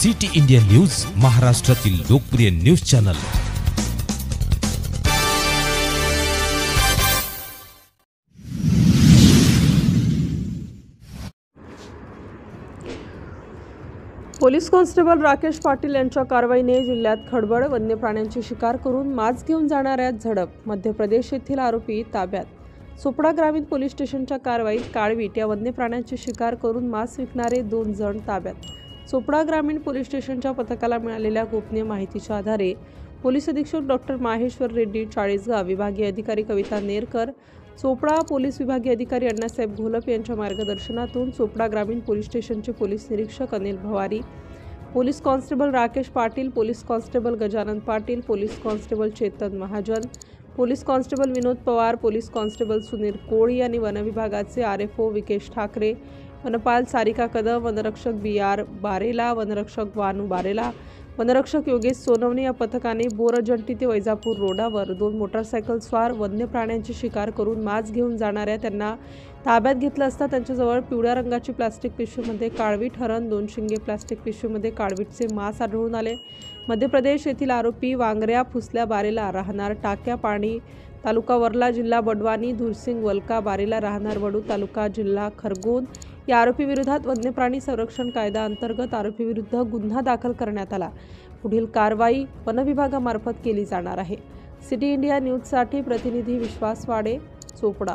City India news, महाराष्ट्रातील लोकप्रिय news channel. Police constable Rakesh Patil यांच्या कारवाईने जिल्ह्यात खळबळ। वन्य प्राण्यांची शिकार करून मांस घेऊन जाणाऱ्या झडप। मध्य प्रदेश येथील आरोपी ताब्यात। चोपडा ग्रामीण पोलीस स्टेशनच्या कारवाईत काळवीट या वन्य प्राण्यांची शिकार करून मांस विकणारे 2 जण ताब्यात। चोपडा ग्रामीण पोलीस स्टेशनच्या पथकाला मिळालेल्या गोपनीय माहितीच्या आधारे पोलीस अधीक्षक डॉक्टर माहेश्वर रेड्डी, चाळीसगाव, विभागीय अधिकारी कविता नेरकर, चोपडा पोलीस विभागीय अधिकारी अण्णासाहेब घोलप यांच्या मार्गदर्शनातून चोपडा ग्रामीण पोलीस स्टेशनचे पोलीस निरीक्षक Anil Bhavari, police constable Rakesh Patil, police constable Gajanan Patil, police constable Chetan Mahajan, police constable Vinod Pawar, police constable Sunil Koli आणि वन विभागाचे आरएफओ विकेश ठाकरे, वनपाल सारिका कदम, वनरक्षक BR बारेला, वनरक्षक वानू बारेला, वनरक्षक योगेश सोनवणे या पथकाने बोरजंटी ते वैजापूर रोडावर 2 मोटारसायकल स्वार वन्य प्राण्यांची शिकार करून मांस घेऊन जाणाऱ्या त्यांना ताब्यात घेतलं असता त्यांच्याजवळ पिवळ्या रंगाची प्लास्टिक पिशवीमध्ये काळवीट हरण, 2 शिंगे प्लास्टिक पिशवीमध्ये काळवीटचे मांस आढळून आले। मध्य प्रदेश येथील आरोपी वांगऱ्या फुसल्या बारेला, राहणार टाक्या पाणी, तालुका वर्ला, जिल्हा बडवानी, धुरसिंग वलका बारेला, राहणार वडू, तालुका जिल्हा खरगोन या आरोपी विरोधात वन्य प्राणी संरक्षण कायदा अंतर्गत आरोपी विरुद्ध गुन्हा दाखल करण्यात आला। पुढील कारवाई वन विभागामार्फत केली जाणार आहे। सिटी इंडिया न्यूजसाठी प्रतिनिधी विश्वास वाडे, चोपडा।